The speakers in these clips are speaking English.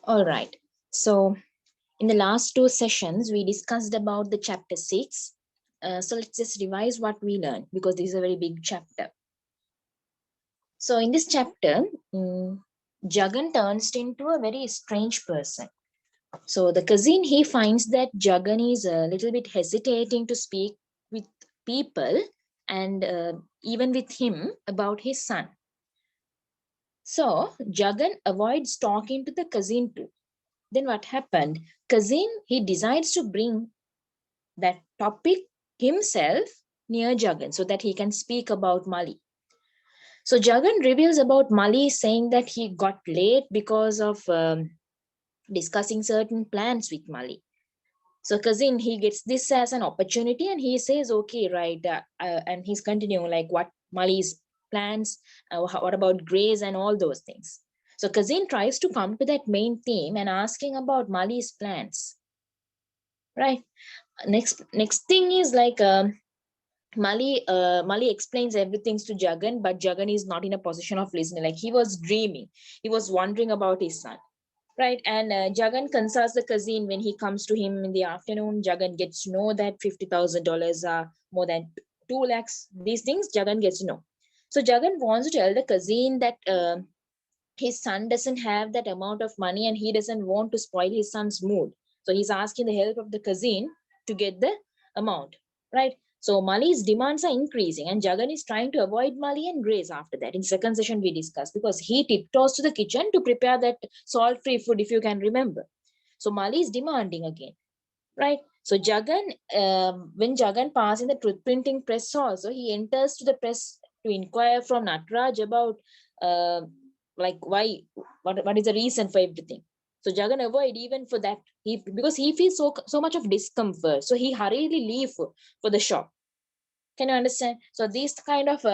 All right. So in the last two sessions, we discussed about the chapter 6. So let's just revise what we learned because this is a very big chapter. So in this chapter, Jagan turns into a very strange person. So the cousin, he finds that Jagan is a little bit hesitating to speak with people and even with him about his son. So Jagan avoids talking to the cousin too. Then what happened? Cousin, he decides to bring that topic himself near Jagan so that he can speak about Mali. So Jagan reveals about Mali saying that he got late because of discussing certain plans with Mali. So cousin, he gets this as an opportunity and he says, okay, right. And he's continuing like what Mali's plans, what about Grace and all those things. So cousin tries to come to that main theme and asking about Mali's plans, right? Next thing is like Mali explains everything to Jagan, but Jagan is not in a position of listening. Like he was dreaming, he was wondering about his son, right? And Jagan consults the cousin when he comes to him in the afternoon. Jagan gets to know that $50,000 are more than 2 lakhs. These things Jagan gets to know. So Jagan wants to tell the cousin that his son doesn't have that amount of money and he doesn't want to spoil his son's mood. So he's asking the help of the cousin to get the amount, right? So Mali's demands are increasing and Jagan is trying to avoid Mali and Grace after that. In second session we discussed because he tiptoes to the kitchen to prepare that salt-free food, if you can remember. So Mali is demanding again, right? So Jagan, when Jagan passes in the truth printing press also, he enters to the press to inquire from Natraj about uh, like why, what is the reason for everything. So Jagan avoid even for that, he because he feels so much of discomfort. So he hurriedly leave for the shop. Can you understand? So these kind of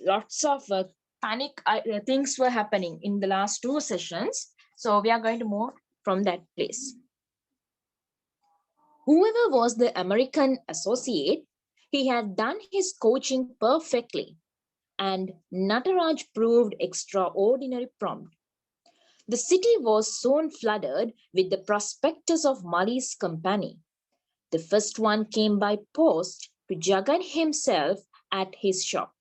lots of panic things were happening in the last two sessions. So we are going to move from that place. Whoever was the American associate, he had done his coaching perfectly, and Nataraj proved extraordinary prompt. The city was soon flooded with the prospectus of Mali's company. The first one came by post to Jagan himself at his shop.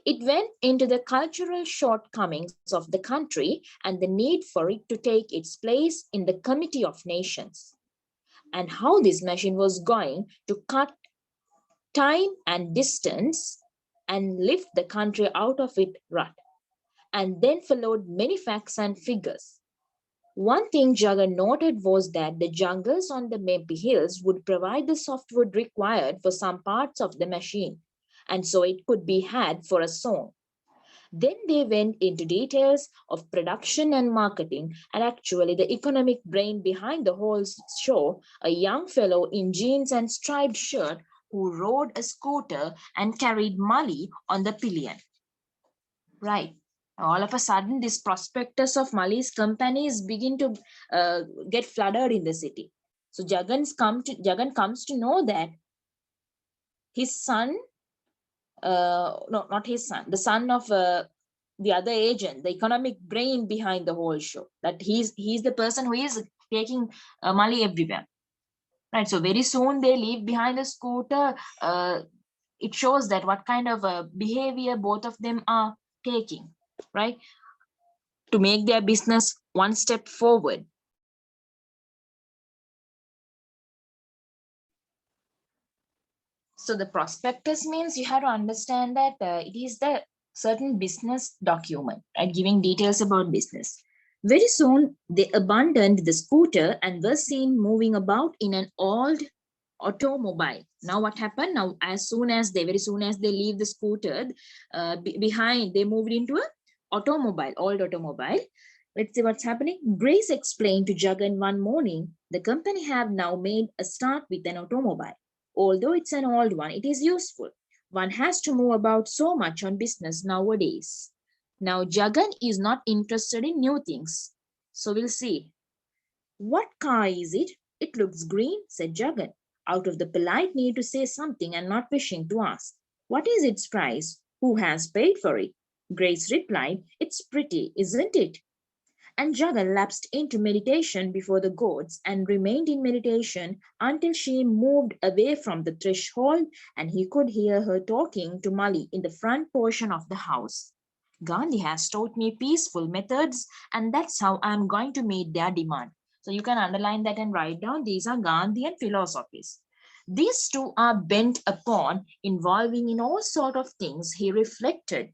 It went into the cultural shortcomings of the country and the need for it to take its place in the Committee of Nations, and how this machine was going to cut time and distance and lift the country out of its rut. And then followed many facts and figures. One thing Jagan noted was that the jungles on the Mempi Hills would provide the softwood required for some parts of the machine, and so it could be had for a song. Then they went into details of production and marketing, and actually, the economic brain behind the whole show, a young fellow in jeans and striped shirt who rode a scooter and carried Mali on the pillion. Right. All of a sudden, this prospectus of Mali's companies begin to get flooded in the city. So Jagan comes to know that his son, no, not his son, the son of the other agent, the economic brain behind the whole show, that he's the person who is taking Mali everywhere. Right. So very soon they leave behind the scooter. It shows that what kind of behavior both of them are taking, right, to make their business one step forward. So the prospectus means you have to understand that it is the certain business document, right, giving details about business. Very soon they abandoned the scooter and were seen moving about in an old automobile. Now what happened? Now very soon as they leave the scooter behind, they moved into a automobile, old automobile. Let's see what's happening. Grace explained to Jagan one morning, the company have now made a start with an automobile. Although it's an old one, it is useful. One has to move about so much on business nowadays. Now Jagan is not interested in new things. So we'll see. What car is it? It looks green, said Jagan, out of the polite need to say something and not wishing to ask. What is its price? Who has paid for it? Grace replied, it's pretty, isn't it? And Jagan lapsed into meditation before the gods and remained in meditation until she moved away from the threshold and he could hear her talking to Mali in the front portion of the house. Gandhi has taught me peaceful methods, and that's how I'm going to meet their demand. So you can underline that and write down these are Gandhian philosophies. These two are bent upon involving in all sort of things, he reflected.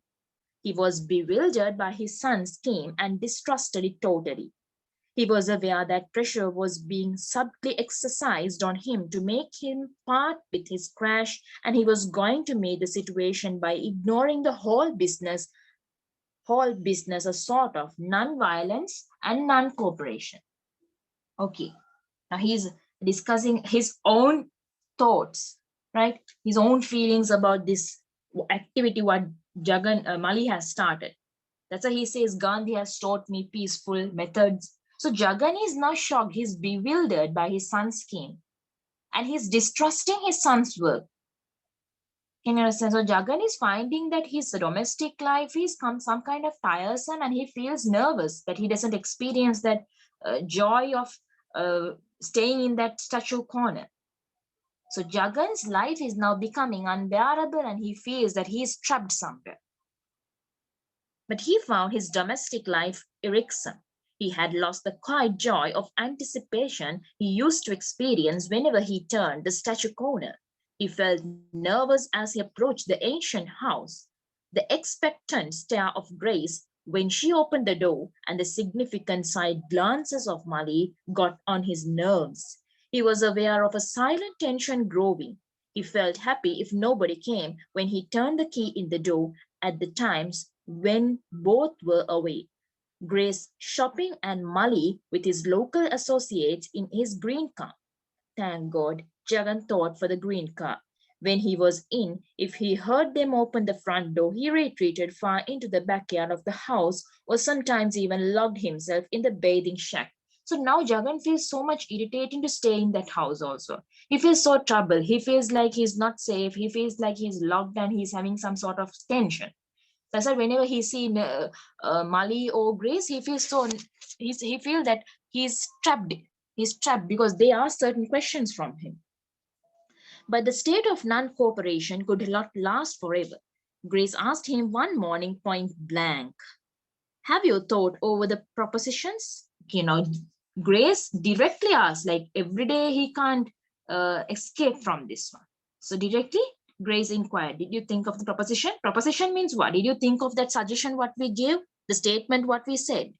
He was bewildered by his son's scheme and distrusted it totally. He was aware that pressure was being subtly exercised on him to make him part with his crash, and he was going to make the situation by ignoring the whole business a sort of non-violence and non-cooperation. Okay, now he's discussing his own thoughts, right? His own feelings about this activity what Jagan Mali has started. That's why he says Gandhi has taught me peaceful methods. So Jagan is now shocked. He's bewildered by his son's scheme and he's distrusting his son's work. Can you understand? So Jagan is finding that his domestic life is some kind of tiresome and he feels nervous that he doesn't experience that joy of uh, staying in that statue corner. So Jagan's life is now becoming unbearable and he feels that he is trapped somewhere. But he found his domestic life irksome. He had lost the quiet joy of anticipation he used to experience whenever he turned the statue corner. He felt nervous as he approached the ancient house. The expectant stare of Grace when she opened the door and the significant side glances of Mali got on his nerves. He was aware of a silent tension growing. He felt happy if nobody came when he turned the key in the door at the times when both were away. Grace shopping and Mali with his local associates in his green car. Thank God, Jagan thought for the green car. When he was in, if he heard them open the front door, he retreated far into the backyard of the house or sometimes even locked himself in the bathing shack. So now Jagan feels so much irritating to stay in that house also. He feels so troubled. He feels like he's not safe. He feels like he's locked and he's having some sort of tension. That's why whenever he see Mali or Grace, he feels he feels that he's trapped. He's trapped because they ask certain questions from him. But the state of non-cooperation could not last forever. Grace asked him one morning point blank, "Have you thought over the propositions?" Grace directly asked, like every day he can't escape from this one. So directly, Grace inquired, "Did you think of the proposition?" Proposition means what? Did you think of that suggestion what we gave? The statement what we said?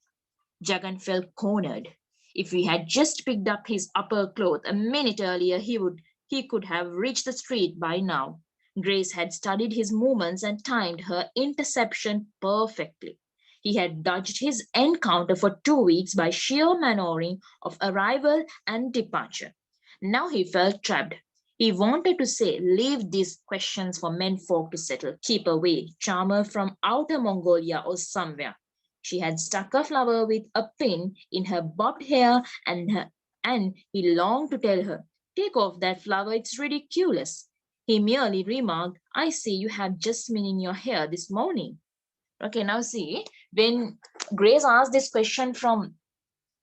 Jagan felt cornered. If he had just picked up his upper cloth a minute earlier, he could have reached the street by now. Grace had studied his movements and timed her interception perfectly. He had dodged his encounter for 2 weeks by sheer maneuvering of arrival and departure. Now he felt trapped. He wanted to say, "Leave these questions for menfolk to settle. Keep away, charmer from outer Mongolia or somewhere." She had stuck a flower with a pin in her bobbed hair and he longed to tell her, "Take off that flower, it's ridiculous." He merely remarked, "I see you have jasmine in your hair this morning." Okay, now see, when Grace asked this question from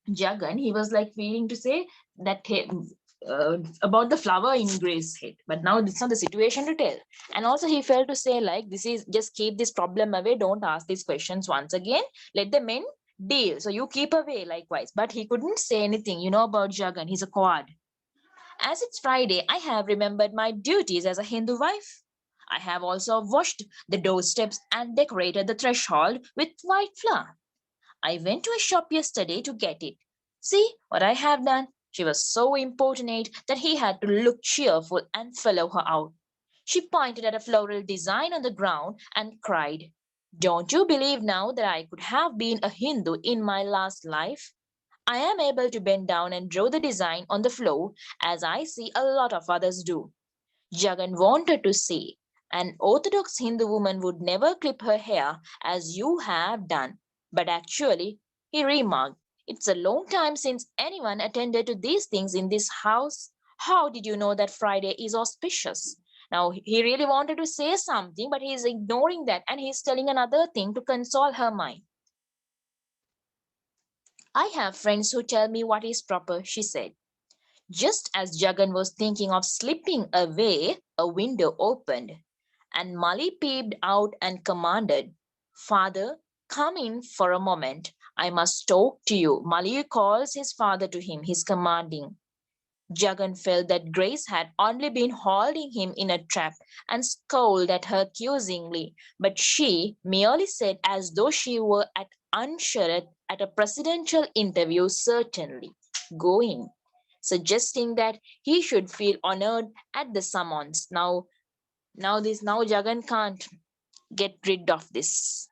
Jagan, he was like feeling to say that about the flower in Grace's head. But now it's not the situation to tell. And also he felt to say like, this is just keep this problem away. Don't ask these questions once again. Let the men deal. So you keep away likewise. But he couldn't say anything, about Jagan. He's a coward. "As it's Friday, I have remembered my duties as a Hindu wife. I have also washed the doorsteps and decorated the threshold with white flour. I went to a shop yesterday to get it. See what I have done." She was so importunate that he had to look cheerful and follow her out. She pointed at a floral design on the ground and cried, "Don't you believe now that I could have been a Hindu in my last life? I am able to bend down and draw the design on the floor as I see a lot of others do." Jagan wanted to say, "An orthodox Hindu woman would never clip her hair as you have done." But actually, he remarked, "It's a long time since anyone attended to these things in this house. How did you know that Friday is auspicious?" Now, he really wanted to say something, but he's ignoring that and he's telling another thing to console her mind. I have friends who tell me what is proper, she said. Just as Jagan was thinking of slipping away, a window opened, and Mali peeped out and commanded, Father, come in for a moment. I must talk to you. Mali calls his father to him. He's commanding. Jagan felt that Grace had only been holding him in a trap and scowled at her accusingly, but she merely said as though she were at unsure at a presidential interview, certainly. Go in, suggesting that he should feel honored at the summons. Now Jagan can't get rid of this.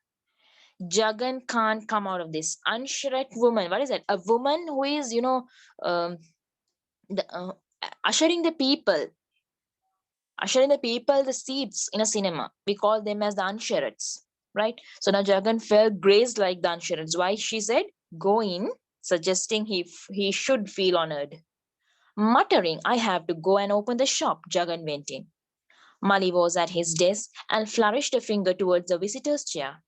Jagan can't come out of this. Unsure woman, what is that? A woman who is, um, the, ushering the people ushering the people the seats in a cinema. We call them as the unshareds, right? So now Jagan felt Grace like the unshareds. Why? She said, go in, suggesting he should feel honored. Muttering, I have to go and open the shop, Jagan went in. Mali was at his desk and flourished a finger towards the visitor's chair.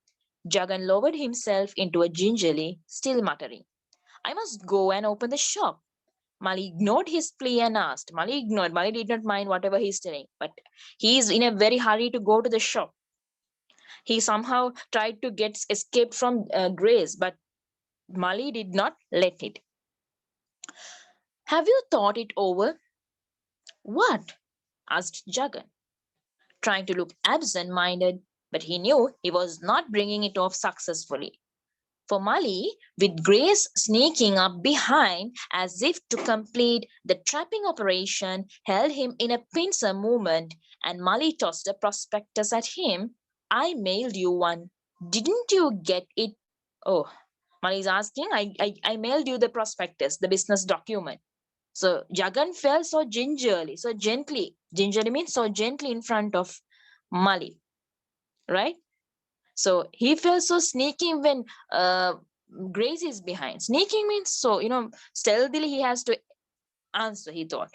Jagan lowered himself into it gingerly, still muttering, I must go and open the shop. Mali ignored his plea and asked. Mali ignored. Mali did not mind whatever he's telling, but he is in a very hurry to go to the shop. He somehow tried to get escape from Grace, but Mali did not let it. Have you thought it over? What? Asked Jagan, trying to look absent-minded, but he knew he was not bringing it off successfully. For Mali, with Grace sneaking up behind as if to complete the trapping operation, held him in a pincer movement, and Mali tossed a prospectus at him. I mailed you one. Didn't you get it? Oh, Mali is asking, I mailed you the prospectus, the business document. So Jagan fell so gingerly, so gently. Gingerly means so gently in front of Mali, right? So he feels so sneaky when Grace is behind. Sneaking means so, stealthily he has to answer, he thought.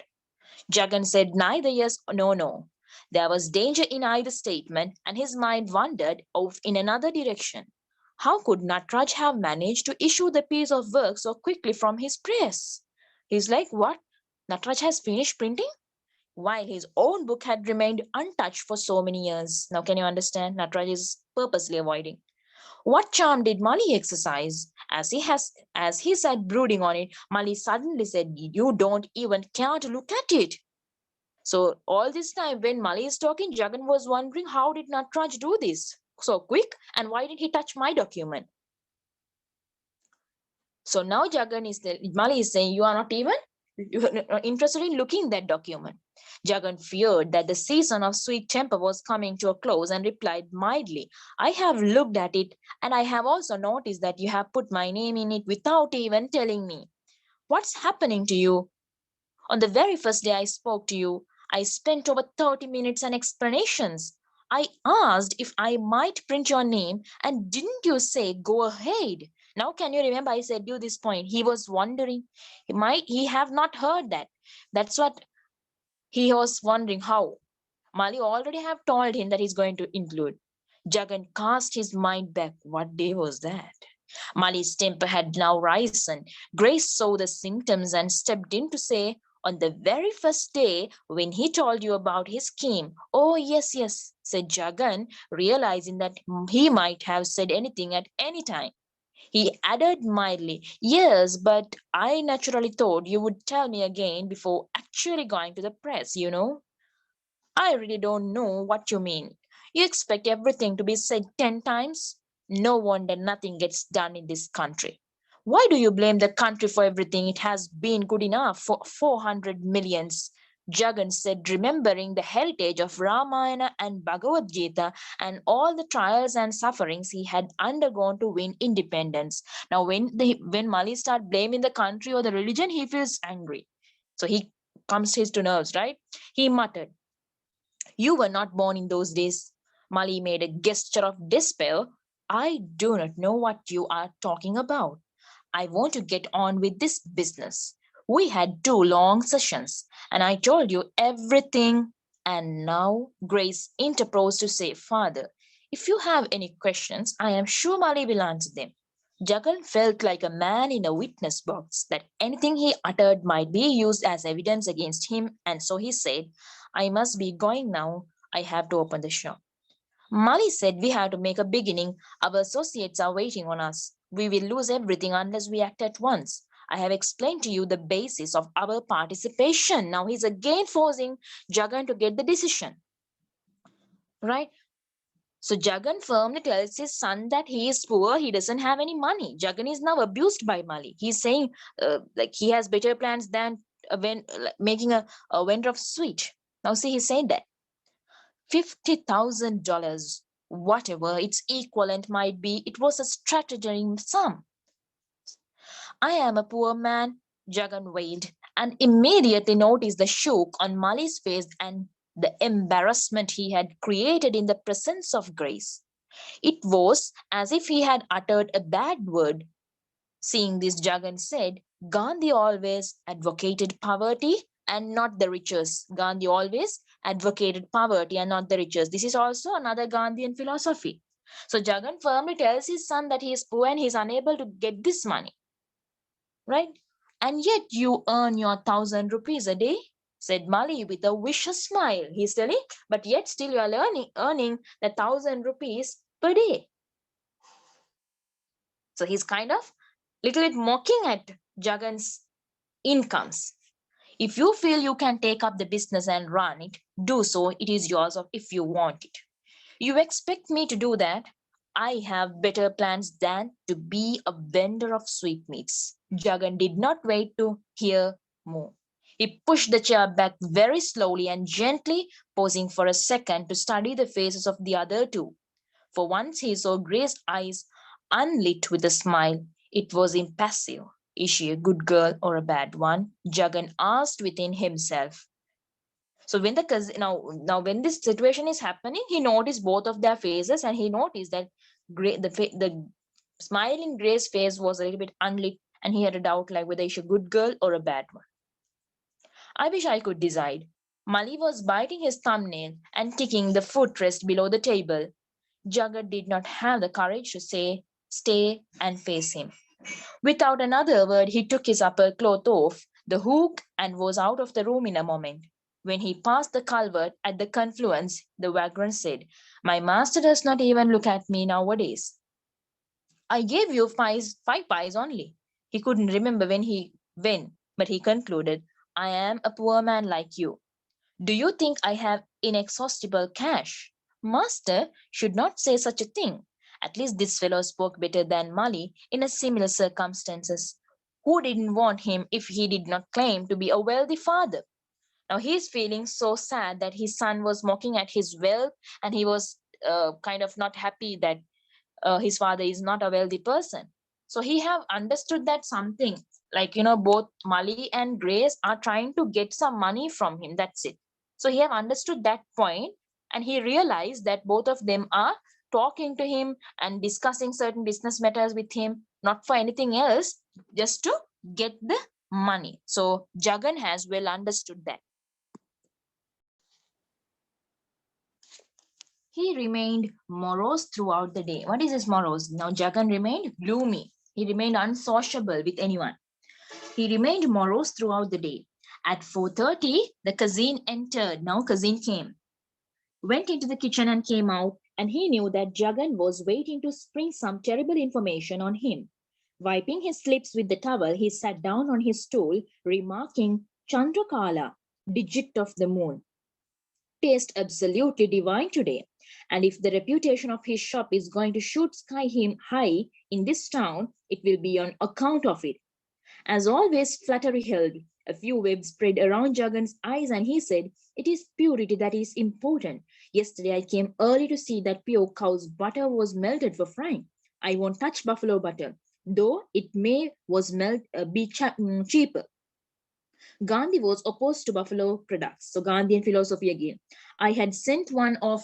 Jagan said neither yes nor no. There was danger in either statement, and his mind wandered off in another direction. How could Natraj have managed to issue the piece of work so quickly from his press? He's like, what? Natraj has finished printing? While his own book had remained untouched for so many years. Now, can you understand? Natraj is purposely avoiding. What charm did Mali exercise? As he sat brooding on it, Mali suddenly said, You don't even care to look at it. So all this time when Mali is talking, Jagan was wondering how did Natraj do this so quick and why did he touch my document? So now Mali is saying, you are not even interested in looking that document. Jagan feared that the season of sweet temper was coming to a close and replied mildly, I have looked at it and I have also noticed that you have put my name in it without even telling me. What's happening to you? On the very first day I spoke to you, I spent over 30 minutes on explanations. I asked if I might print your name, and didn't you say, go ahead? Now, can you remember I said you this point? He was wondering. He have not heard that. That's what he was wondering how. Mali already have told him that he's going to include. Jagan cast his mind back. What day was that? Mali's temper had now risen. Grace saw the symptoms and stepped in to say, on the very first day when he told you about his scheme. Oh, yes, yes, said Jagan, realizing that he might have said anything at any time. He added mildly, yes, but I naturally thought you would tell me again before actually going to the press, you know. I really don't know what you mean. You expect everything to be said 10 times? No wonder nothing gets done in this country. Why do you blame the country for everything? It has been good enough for 400 millions. Jagan said, remembering the heritage of Ramayana and Bhagavad Gita and all the trials and sufferings he had undergone to win independence. Now, when Mali start blaming the country or the religion, he feels angry. So he comes his to nerves, right? He muttered, you were not born in those days. Mali made a gesture of despair. I do not know what you are talking about. I want to get on with this business. We had 2 long sessions, and I told you everything. And now Grace interposed to say, Father, if you have any questions, I am sure Mali will answer them. Jagan felt like a man in a witness box, that anything he uttered might be used as evidence against him, and so he said, I must be going now. I have to open the shop. Mali said, we have to make a beginning. Our associates are waiting on us. We will lose everything unless we act at once. I have explained to you the basis of our participation. Now he's again forcing Jagan to get the decision. Right? So Jagan firmly tells his son that he is poor, he doesn't have any money. Jagan is now abused by Mali. He's saying like he has better plans than making a vendor of sweet. Now see, he's saying that $50,000, whatever its equivalent might be, it was a strategic sum. I am a poor man, Jagan wailed, and immediately noticed the shock on Mali's face and the embarrassment he had created in the presence of Grace. It was as if he had uttered a bad word. Seeing this, Jagan said, Gandhi always advocated poverty and not the riches. Gandhi always advocated poverty and not the riches. This is also another Gandhian philosophy. So Jagan firmly tells his son that he is poor and he is unable to get this money, right? And yet you earn your 1,000 rupees a day, said Mali with a vicious smile. He's telling, but yet still you are earning the 1,000 rupees per day. So he's kind of little bit mocking at Jagan's incomes. If you feel you can take up the business and run it, do so. It is yours if you want it. You expect me to do that? I have better plans than to be a vendor of sweetmeats. Jagan did not wait to hear more. He pushed the chair back very slowly and gently, pausing for a second to study the faces of the other two. For once he saw Grace's eyes unlit with a smile. It was impassive. Is she a good girl or a bad one? Jagan asked within himself. So when now when this situation is happening, he noticed both of their faces and he noticed that the smiling Grace's face was a little bit unlit and he had a doubt like whether she's a good girl or a bad one. I wish I could decide. Mali was biting his thumbnail and kicking the footrest below the table. Jagat did not have the courage to say, stay and face him. Without another word, he took his upper cloth off the hook and was out of the room in a moment. When he passed the culvert at the confluence, the vagrant said, my master does not even look at me nowadays. I gave you five pies only. He couldn't remember when, but he concluded, I am a poor man like you. Do you think I have inexhaustible cash? Master should not say such a thing. At least this fellow spoke better than Mali in a similar circumstances. Who didn't want him if he did not claim to be a wealthy father? Now he is feeling so sad that his son was mocking at his wealth and he was kind of not happy that his father is not a wealthy person. So he have understood that something like, both Mali and Grace are trying to get some money from him. That's it. So he have understood that point and he realized that both of them are talking to him and discussing certain business matters with him, not for anything else, just to get the money. So Jagan has well understood that. He remained morose throughout the day. What is this morose? Now Jagan remained gloomy. He remained unsociable with anyone. He remained morose throughout the day. At 4:30, the cousin entered. Now cousin came, went into the kitchen and came out, and he knew that Jagan was waiting to spring some terrible information on him. Wiping his lips with the towel, he sat down on his stool, remarking, Chandrakala, digit of the moon. Taste absolutely divine today. And if the reputation of his shop is going to shoot sky him high in this town, it will be on account of it. As always, flattery held. A few webs spread around Jagan's eyes, and he said, it is purity that is important. Yesterday I came early to see that pure cow's butter was melted for frying. I won't touch buffalo butter, though it may was be cheaper. Gandhi was opposed to buffalo products. So Gandhian philosophy again. I had sent one of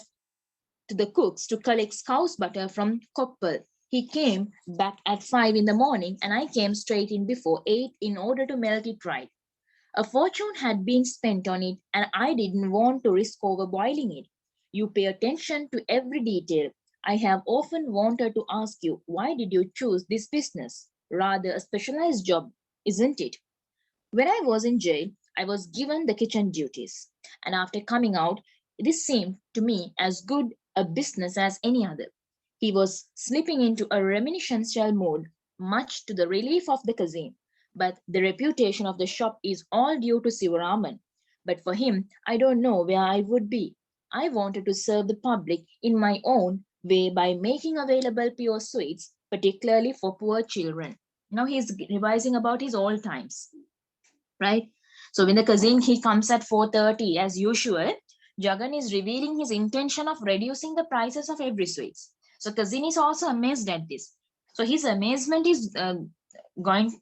to the cooks to collect cow's butter from Koppal. He came back at 5 in the morning and I came straight in before 8 in order to melt it right. A fortune had been spent on it and I didn't want to risk overboiling it. You pay attention to every detail. I have often wanted to ask you, why did you choose this business? Rather a specialized job, isn't it? When I was in jail, I was given the kitchen duties, and after coming out, this seemed to me as good a business as any other. He was slipping into a reminiscential mood, much to the relief of the cousin. But the reputation of the shop is all due to Sivaraman. But for him, I don't know where I would be. I wanted to serve the public in my own way by making available pure sweets, particularly for poor children. Now he's revising about his old times, right? So when the cousin he comes at 4:30 as usual, Jagan is revealing his intention of reducing the prices of every sweets. So cousin is also amazed at this. So his amazement is going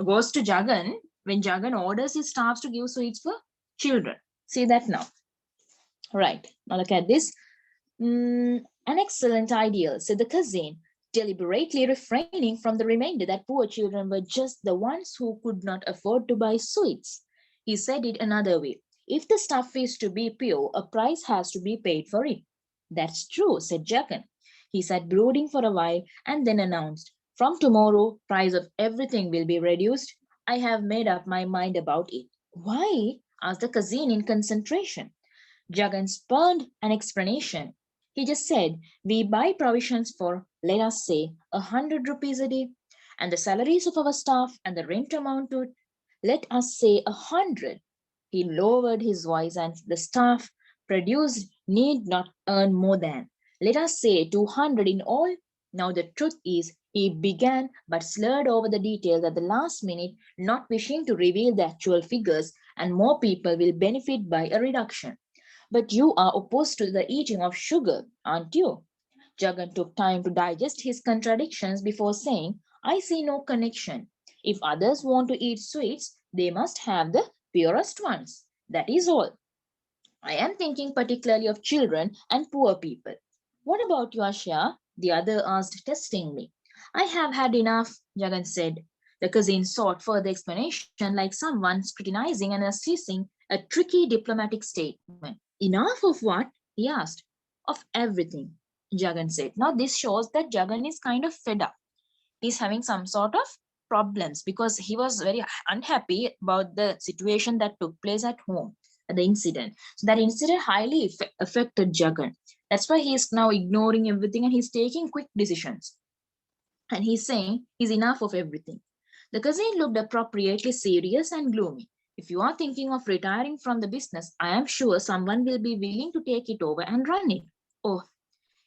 goes to Jagan when Jagan orders his staffs to give sweets for children. See that now, right? Now look at this. An excellent idea, said the cousin, deliberately refraining from the reminder that poor children were just the ones who could not afford to buy sweets. He said it another way. If the stuff is to be pure, a price has to be paid for it. That's true, said Jagan. He sat brooding for a while and then announced, from tomorrow, price of everything will be reduced. I have made up my mind about it. Why? Asked the cousin in concentration. Jagan spurned an explanation. He just said, we buy provisions for, let us say, 100 rupees a day, and the salaries of our staff and the rent amount to, let us say, 100. He lowered his voice, and the staff produced need not earn more than, let us say, 200 in all. Now the truth is, he began but slurred over the details at the last minute, not wishing to reveal the actual figures, and more people will benefit by a reduction. But you are opposed to the eating of sugar, aren't you? Jagan took time to digest his contradictions before saying, I see no connection. If others want to eat sweets, they must have the purest ones. That is all. I am thinking particularly of children and poor people. What about you, Asha? The other asked testingly. I have had enough, Jagan said. The cousin sought further explanation like someone scrutinizing and assessing a tricky diplomatic statement. Enough of what? He asked. Of everything, Jagan said. Now, this shows that Jagan is kind of fed up. He's having some sort of problems because he was very unhappy about the situation that took place at home, the incident. So that incident highly affected Jagan. That's why he's now ignoring everything and he's taking quick decisions. And he's saying he's enough of everything. The cousin looked appropriately serious and gloomy. If you are thinking of retiring from the business, I am sure someone will be willing to take it over and run it. Oh,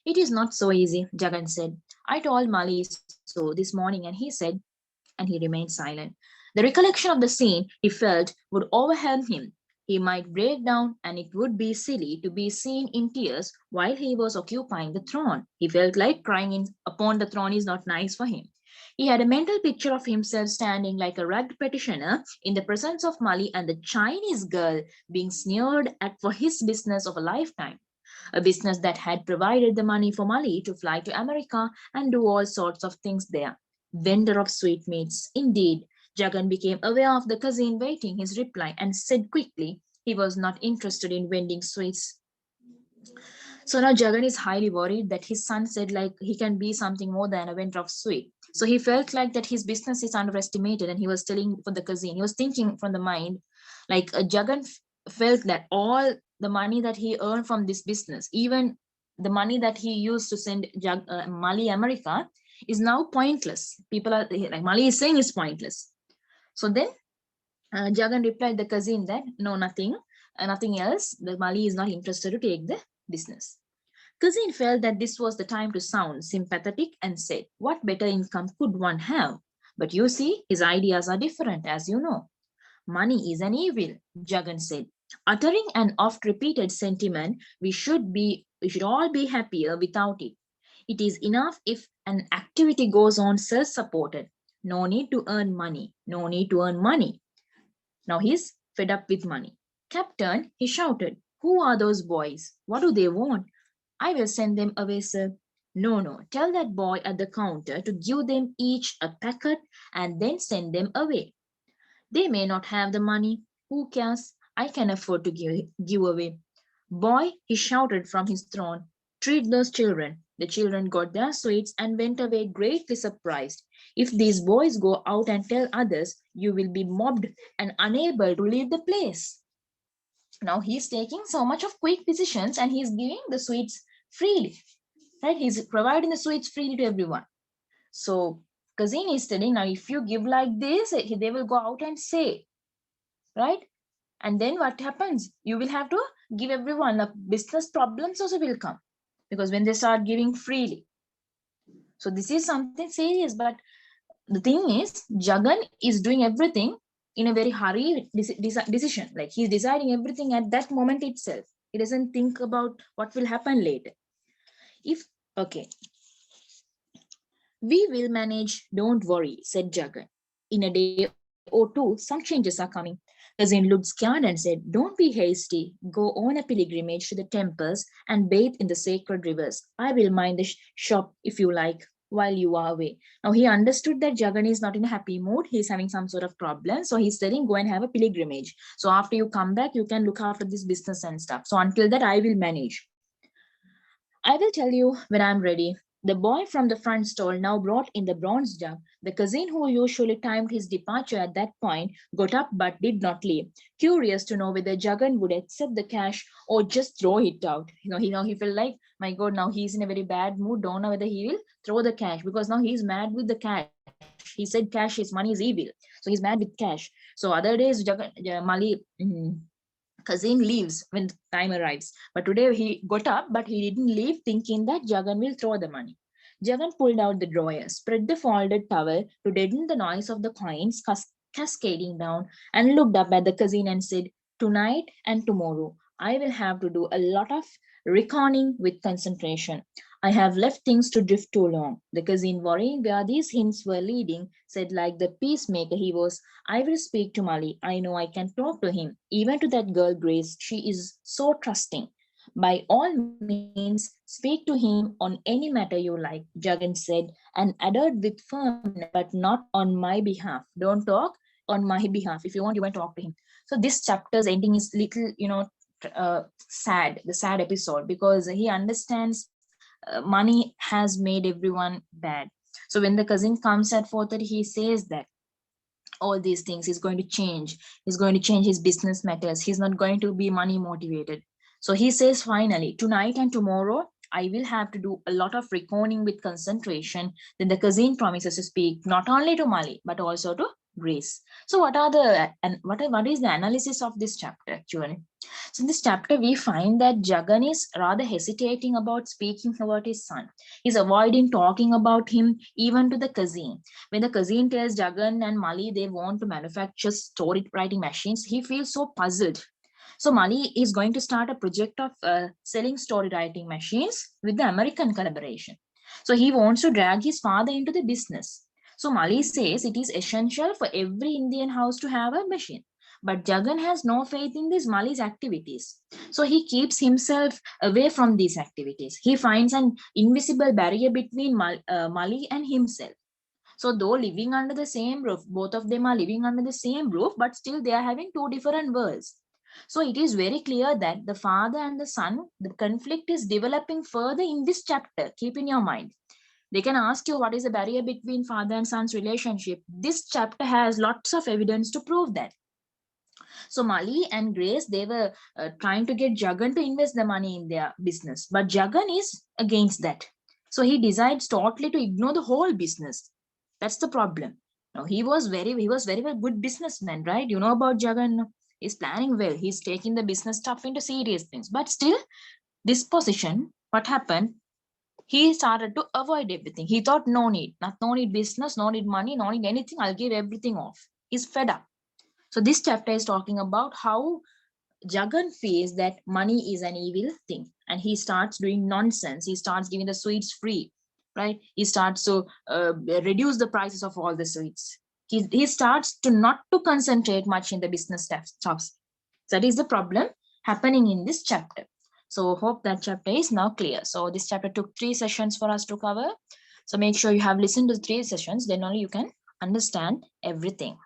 it is not so easy, Jagan said. I told Mali so this morning and he remained silent. The recollection of the scene he felt would overwhelm him. He might break down, and it would be silly to be seen in tears while he was occupying the throne. He felt like crying upon the throne is not nice for him. He had a mental picture of himself standing like a rugged petitioner in the presence of Mali and the Chinese girl being sneered at for his business of a lifetime, a business that had provided the money for Mali to fly to America and do all sorts of things there. Vendor of sweetmeats. Indeed, Jagan became aware of the cousin waiting his reply and said quickly he was not interested in vending sweets. So now Jagan is highly worried that his son said like he can be something more than a vendor of sweet. So he felt like that his business is underestimated and he was telling for the cousin. He was thinking from the mind like Jagan felt that all the money that he earned from this business, even the money that he used to send Mali America is now pointless. People are like Mali is saying it's pointless. So then Jagan replied the cousin that no, nothing else. The Mali is not interested to take the business. Cousin felt that this was the time to sound sympathetic and said, what better income could one have? But you see, his ideas are different, as you know. Money is an evil, Jagan said, uttering an oft-repeated sentiment we should all be happier without it. It is enough if an activity goes on self-supported. No need to earn money. No need to earn money. Now he's fed up with money. Captain, he shouted, who are those boys? What do they want? I will send them away, sir. No, no, tell that boy at the counter to give them each a packet and then send them away. They may not have the money. Who cares? I can afford to give away. Boy, he shouted from his throne, treat those children. The children got their sweets and went away greatly surprised. If these boys go out and tell others, you will be mobbed and unable to leave the place. Now he's taking so much of quick decisions and he's giving the sweets freely, right? He's providing the sweets freely to everyone. So cousin is telling, now if you give like this, they will go out and say, right? And then what happens? You will have to give everyone a business problems also will come because when they start giving freely. So this is something serious, but the thing is, Jagan is doing everything in a very hurried decision. Like he's deciding everything at that moment itself. He doesn't think about what will happen later. Okay, we will manage, don't worry, said Jagan. In a day or two, some changes are coming. Cousin looked scared and said, don't be hasty. Go on a pilgrimage to the temples and bathe in the sacred rivers. I will mind the shop if you like while you are away. Now he understood that Jagan is not in a happy mood. He's having some sort of problem. So he's telling, go and have a pilgrimage. So after you come back, you can look after this business and stuff. So until that, I will manage. I will tell you when I'm ready. The boy from the front stall now brought in the bronze jug. The cousin who usually timed his departure at that point got up but did not leave, curious to know whether Jagan would accept the cash or just throw it out. He felt like, my God, now he's in a very bad mood. Don't know whether he will throw the cash because now he's mad with the cash. He said cash is money is evil, so he's mad with cash. So other days, Mali. Cousin leaves when time arrives. But today he got up, but he didn't leave thinking that Jagan will throw the money. Jagan pulled out the drawer, spread the folded towel to deaden the noise of the coins cascading down, and looked up at the cousin and said, tonight and tomorrow, I will have to do a lot of reckoning with concentration. I have left things to drift too long. The cousin, worrying where these hints were leading, said like the peacemaker he was, I will speak to Mali. I know I can talk to him. Even to that girl Grace, she is so trusting. By all means, speak to him on any matter you like, Jagan said, and added with firmness, but not on my behalf. Don't talk on my behalf. If you want talk to him. So this chapter's ending is little, sad, the sad episode, because he understands money has made everyone bad. So when the cousin comes at 4:30, he says that all these things he's going to change. He's going to change his business matters. He's not going to be money motivated. So he says, finally, tonight and tomorrow, I will have to do a lot of reckoning with concentration. Then the cousin promises to speak not only to Mali, but also to Grace. So what is the analysis of this chapter actually? So in this chapter, we find that Jagan is rather hesitating about speaking about his son. He's avoiding talking about him even to the cousin. When the cousin tells Jagan and Mali they want to manufacture story writing machines, he feels so puzzled. So Mali is going to start a project of selling story writing machines with the American collaboration. So he wants to drag his father into the business. So Mali says it is essential for every Indian house to have a machine. But Jagan has no faith in these Mali's activities. So he keeps himself away from these activities. He finds an invisible barrier between Mali and himself. So though living under the same roof, both of them are living under the same roof, but still they are having two different worlds. So it is very clear that the father and the son, the conflict is developing further in this chapter. Keep in your mind. They can ask you what is the barrier between father and son's relationship. This chapter has lots of evidence to prove that. So Mali and Grace, they were trying to get Jagan to invest the money in their business, but Jagan is against that. So he decides totally to ignore the whole business. That's the problem. Now he was very well good businessman, right? You know about Jagan. He's planning well. He's taking the business stuff into serious things. But still, this position, what happened? He started to avoid everything. He thought no need business, no need money, no need anything. I'll give everything off. He's fed up. So this chapter is talking about how Jagan feels that money is an evil thing and he starts doing nonsense. He starts giving the sweets free, right? He starts to reduce the prices of all the sweets. He starts to not to concentrate much in the business stuff. That is the problem happening in this chapter. So hope that chapter is now clear. So this chapter took 3 sessions for us to cover. So make sure you have listened to the 3 sessions, then only you can understand everything.